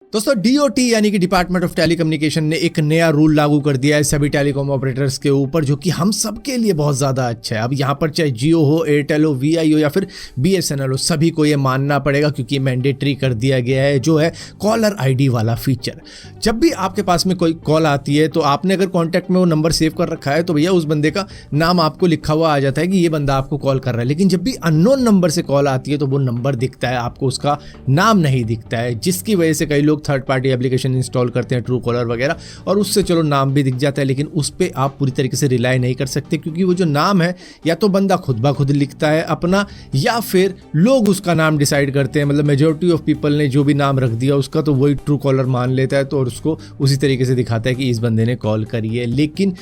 दोस्तों DOT यानी कि डिपार्टमेंट ऑफ टेलीकम्युनिकेशन ने एक नया रूल लागू कर दिया है सभी टेलीकॉम ऑपरेटर्स के ऊपर, जो कि हम सब के लिए बहुत ज़्यादा अच्छा है। अब यहाँ पर चाहे जियो हो, एयरटेल हो, VI हो या फिर BSNL हो, सभी को ये मानना पड़ेगा क्योंकि मैंडेटरी कर दिया गया है, जो है कॉलर ID वाला फीचर। जब भी आपके पास में कोई कॉल आती है तो आपने अगर कॉन्टैक्ट में वो नंबर सेव कर रखा है तो भैया उस बंदे का नाम आपको लिखा हुआ आ जाता है कि ये बंदा आपको कॉल कर रहा है। लेकिन जब भी अननोन नंबर से कॉल आती है तो वो नंबर दिखता है, आपको उसका नाम नहीं दिखता है, जिसकी वजह से कई लोग थर्ड पार्टी एप्लीकेशन इंस्टॉल करते हैं, ट्रू कॉलर वगैरह, और उससे चलो नाम भी दिख जाता है, लेकिन उस पर आप पूरी तरीके से रिलाई नहीं कर सकते क्योंकि वो जो नाम है या तो बंदा खुद ब खुद लिखता है अपना, या फिर लोग उसका नाम डिसाइड करते हैं। मतलब मेजॉरिटी ऑफ पीपल ने जो भी नाम रख दिया उसका तो वही ट्रू कॉलर मान लेता है, तो और उसको उसी तरीके से दिखाता है कि इस बंदे ने कॉल करी है। लेकिन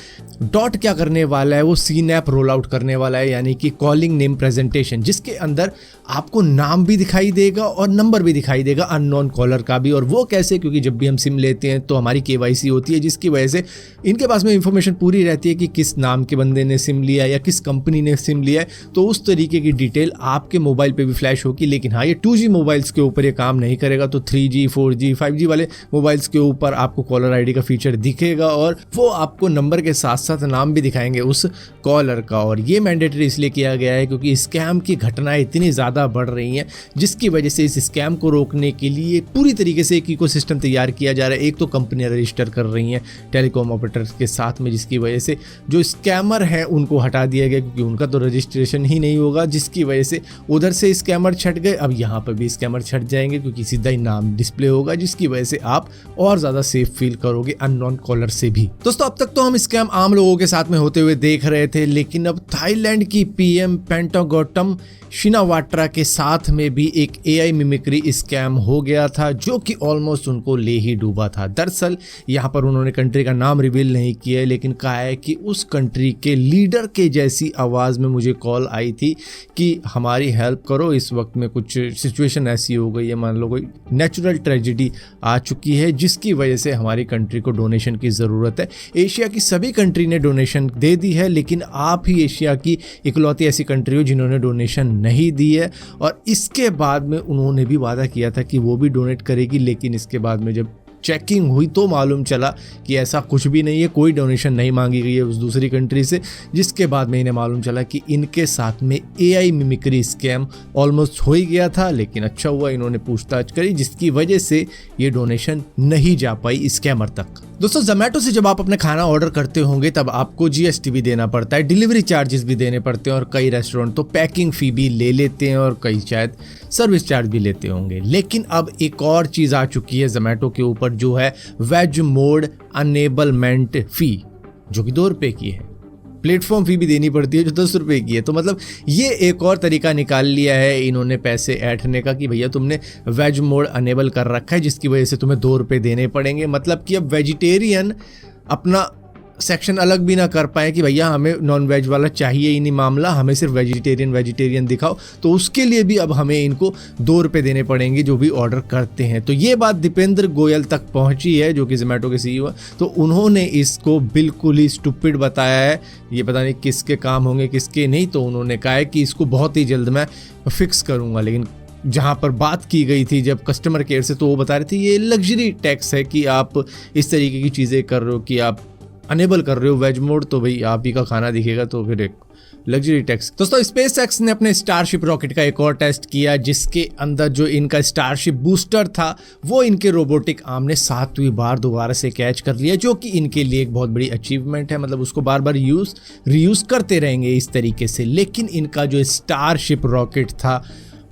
डॉट क्या करने वाला है, वो CNAP रोल आउट करने वाला है, यानी कि कॉलिंग नेम प्रेजेंटेशन, जिसके अंदर आपको नाम भी दिखाई देगा और नंबर भी दिखाई देगा अननोन कॉलर का भी। और वो कैसे? क्योंकि जब भी हम सिम लेते हैं तो हमारी KYC होती है, जिसकी वजह से इनके पास में इंफॉर्मेशन पूरी रहती है कि किस नाम के बंदे ने सिम लिया या किस कंपनी ने सिम लिया है, तो उस तरीके की डिटेल आपके मोबाइल पे भी फ्लैश होगी। लेकिन हाँ, ये 2G मोबाइल्स के ऊपर ये काम नहीं करेगा, तो 3G 4G 5G वाले मोबाइल्स के ऊपर आपको कॉलर ID का फीचर दिखेगा और वो आपको नंबर के साथ साथ नाम भी दिखाएंगे उस कॉलर का। और ये मैंडेटरी इसलिए किया गया है क्योंकि स्कैम की घटनाएं इतनी ज़्यादा बढ़ रही हैं, जिसकी वजह से इस स्कैम को रोकने के लिए पूरी तरीके से एक इकोसिस्टम तैयार किया जा रहा है। एक तो कंपनियां रजिस्टर कर रही हैं टेलीकॉम ऑपरेटर्स के साथ में, जिसकी वजह से जो स्कैमर हैं उनको हटा दिया गया क्योंकि उनका तो रजिस्ट्रेशन ही नहीं होगा, जिसकी वजह से उधर से स्कैमर छट गए। अब यहाँ पर भी स्कैमर छट जाएंगे क्योंकि सीधा ही नाम डिस्प्ले होगा, जिसकी वजह से आप और ज़्यादा सेफ फील करोगे अननोन कॉलर से भी। दोस्तों, अब तक तो हम स्कैम आम लोगों के साथ में होते हुए देख रहे थे, लेकिन अब थाईलैंड की PM पेंटागोटम शिनावाट्रा के साथ में भी एक AI मिमिक्री स्कैम हो गया था, जो कि ऑलमोस्ट उनको ले ही डूबा था। दरअसल यहाँ पर उन्होंने कंट्री का नाम रिवील नहीं किया है, लेकिन कहा है कि उस कंट्री के लीडर के जैसी आवाज़ में मुझे कॉल आई थी कि हमारी हेल्प करो, इस वक्त में कुछ सिचुएशन ऐसी हो गई है, मान लो कोई नेचुरल ट्रेजिडी आ चुकी है, जिसकी वजह से हमारी कंट्री को डोनेशन की ज़रूरत है। एशिया की सभी कंट्री ने डोनेशन दे दी है, लेकिन आप ही एशिया की इकलौती ऐसी कंट्री हो जिन्होंने डोनेशन नहीं दी है। और इसके बाद में उन्होंने भी वादा किया था कि वो भी डोनेट करेगी, लेकिन इसके बाद में जब चेकिंग हुई तो मालूम चला कि ऐसा कुछ भी नहीं है, कोई डोनेशन नहीं मांगी गई है उस दूसरी कंट्री से। जिसके बाद में इन्हें मालूम चला कि इनके साथ में AI मिमिक्री स्कैम ऑलमोस्ट हो ही गया था, लेकिन अच्छा हुआ इन्होंने पूछताछ करी, जिसकी वजह से ये डोनेशन नहीं जा पाई स्कैमर तक। दोस्तों, जोमेटो से जब आप अपना खाना ऑर्डर करते होंगे तब आपको GST भी देना पड़ता है, डिलीवरी चार्जेस भी देने पड़ते हैं, और कई रेस्टोरेंट तो पैकिंग फ़ी भी ले लेते हैं और कई शायद सर्विस चार्ज भी लेते होंगे। लेकिन अब एक और चीज़ आ चुकी है जोमेटो के ऊपर, जो है वेज मोड अनेबलमेंट फ़ी, जो कि 2 रुपये की है। प्लेटफॉर्म फ़ी भी देनी पड़ती है जो 10 रुपये की है। तो मतलब ये एक और तरीका निकाल लिया है इन्होंने पैसे ऐंठने का कि भैया तुमने वेज मोड अनेबल कर रखा है, जिसकी वजह से तुम्हें 2 रुपये देने पड़ेंगे। मतलब कि अब वेजिटेरियन अपना सेक्शन अलग भी ना कर पाए कि भैया हमें नॉन वेज वाला चाहिए ही नहीं मामला, हमें सिर्फ वेजिटेरियन दिखाओ, तो उसके लिए भी अब हमें इनको 2 रुपये देने पड़ेंगे जो भी ऑर्डर करते हैं। तो ये बात दीपेंद्र गोयल तक पहुंची है, जो कि जोमेटो के CEO है, तो उन्होंने इसको बिल्कुल ही स्टूपिड बताया है। ये पता नहीं किसके काम होंगे किसके नहीं, तो उन्होंने कहा है कि इसको बहुत ही जल्द मैं फिक्स करूँगा। लेकिन जहाँ पर बात की गई थी जब कस्टमर केयर से, तो वो बता रहे थे ये लग्जरी टैक्स है कि आप इस तरीके की चीज़ें कर रहे हो कि आप अनेबल कर रहे हो वेज मोड, तो भाई आप ही का खाना दिखेगा, तो फिर एक लग्जरी टैक्स। दोस्तों, SpaceX ने अपने स्टारशिप रॉकेट का एक और टेस्ट किया, जिसके अंदर जो इनका स्टारशिप बूस्टर था वो इनके रोबोटिक आर्म ने 7वीं बार दोबारा से कैच कर लिया, जो कि इनके लिए एक बहुत बड़ी अचीवमेंट है। मतलब उसको बार बार रीयूज करते रहेंगे इस तरीके से। लेकिन इनका जो स्टारशिप रॉकेट था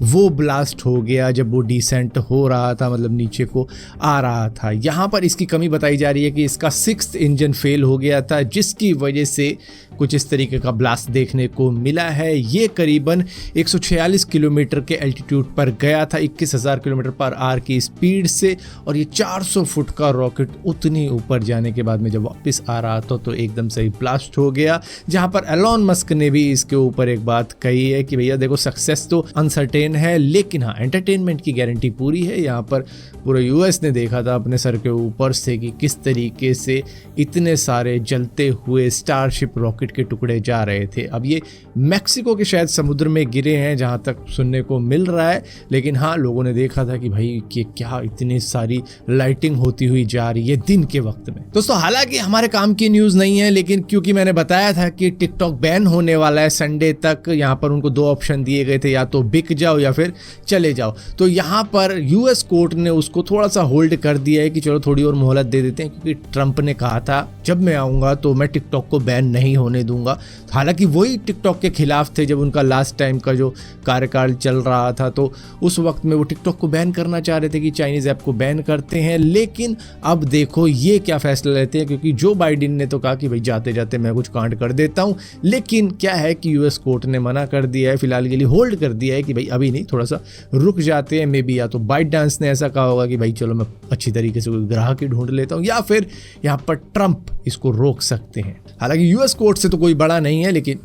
वो ब्लास्ट हो गया जब वो डिसेंट हो रहा था, मतलब नीचे को आ रहा था। यहाँ पर इसकी कमी बताई जा रही है कि इसका 6th इंजन फेल हो गया था, जिसकी वजह से कुछ इस तरीके का ब्लास्ट देखने को मिला है। ये करीबन 146 किलोमीटर के एल्टीट्यूड पर गया था 21,000 किलोमीटर पर आवर की स्पीड से, और ये 400 फुट का रॉकेट उतनी ऊपर जाने के बाद में जब वापस आ रहा था तो एकदम से ही ब्लास्ट हो गया। जहाँ पर एलॉन मस्क ने भी इसके ऊपर एक बात कही है कि भैया देखो, सक्सेस तो अनसर्टेन एंटरटेन है, लेकिन हाँ एंटरटेनमेंट की गारंटी पूरी है। यहाँ पर पूरे यूएस ने देखा था अपने सर के ऊपर से कि किस तरीके से इतने सारे जलते हुए स्टारशिप रॉकेट के टुकड़े जा रहे थे। अब ये मैक्सिको के शायद समुद्र में गिरे हैं जहाँ तक सुनने को मिल रहा है, लेकिन हाँ लोगों ने देखा था कि भाई कि क्या इतनी सारी लाइटिंग होती हुई जा रही है दिन के वक्त में। दोस्तों हालांकि हमारे काम की न्यूज़ नहीं है, लेकिन क्योंकि मैंने बताया था कि टिकटॉक बैन होने वाला है संडे तक, यहाँ पर उनको 2 ऑप्शन दिए गए थे, या तो बिक जाओ या फिर चले जाओ। तो यहाँ पर यूएस कोर्ट ने उसको थोड़ा सा होल्ड कर दिया है कि चलो थोड़ी और मोहलत दे देते हैं, क्योंकि ट्रंप ने कहा था जब मैं आऊँगा तो मैं टिकटॉक को बैन नहीं होने दूंगा। हालांकि वही टिकटॉक के खिलाफ थे जब उनका लास्ट टाइम का जो कार्यकाल चल रहा था, तो उस वक्त में वो टिकटॉक को बैन करना चाह रहे थे कि चाइनीज़ ऐप को बैन करते हैं। लेकिन अब देखो ये क्या फैसला लेते हैं, क्योंकि जो बाइडेन ने तो कहा कि भाई जाते जाते मैं कुछ कांड कर देता हूं, लेकिन क्या है कि यूएस कोर्ट ने मना कर दिया है, फिलहाल के लिए होल्ड कर दिया है कि भाई अभी नहीं, थोड़ा सा रुक जाते हैं। मे बी या तो बाइडेंस ने ऐसा कहा होगा कि भाई चलो मैं अच्छी तरीके से कोई ग्राहक ही ढूंढ लेता हूं, या फिर यहाँ पर ट्रंप इसको रोक सकते हैं। हालांकि यूएस कोर्ट से तो कोई बड़ा नहीं है, लेकिन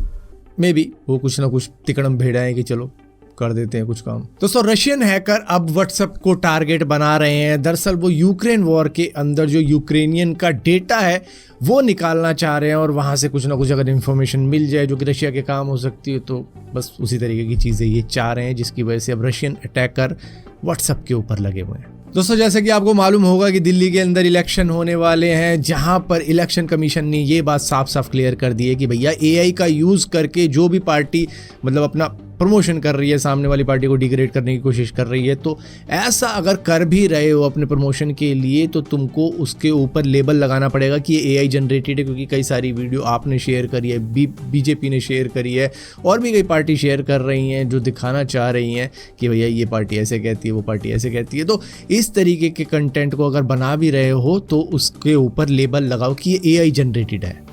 मे बी वो कुछ ना कुछ तिकड़म भेड़ाएं कि चलो कर देते हैं कुछ काम। दोस्तों रशियन हैकर अब व्हाट्सएप को टारगेट बना रहे हैं। दरअसल वो यूक्रेन वॉर के अंदर जो यूक्रेनियन का डेटा है वो निकालना चाह रहे हैं, और वहां से कुछ ना कुछ अगर इन्फॉर्मेशन मिल जाए जो कि रशिया के काम हो सकती है, तो बस उसी तरीके की चीज़ें ये चाह रहे हैं, जिसकी वजह से अब रशियन अटैकर व्हाट्सएप के ऊपर लगे हुए हैं। दोस्तों जैसे कि आपको मालूम होगा कि दिल्ली के अंदर इलेक्शन होने वाले हैं, जहां पर इलेक्शन कमीशन ने ये बात साफ साफ क्लियर कर दी है कि भैया एआई का यूज़ करके जो भी पार्टी मतलब अपना प्रमोशन कर रही है, सामने वाली पार्टी को डिग्रेड करने की कोशिश कर रही है, तो ऐसा अगर कर भी रहे हो अपने प्रमोशन के लिए तो तुमको उसके ऊपर लेबल लगाना पड़ेगा कि ये एआई जनरेटेड है, क्योंकि कई सारी वीडियो आपने शेयर करी है, बीजेपी ने शेयर करी है, और भी कई पार्टी शेयर कर रही हैं जो दिखाना चाह रही हैं कि भैया ये पार्टी ऐसे कहती है, वो पार्टी ऐसे कहती है। तो इस तरीके के कंटेंट को अगर बना भी रहे हो तो उसके ऊपर लेबल लगाओ कि ये एआई जनरेटेड है।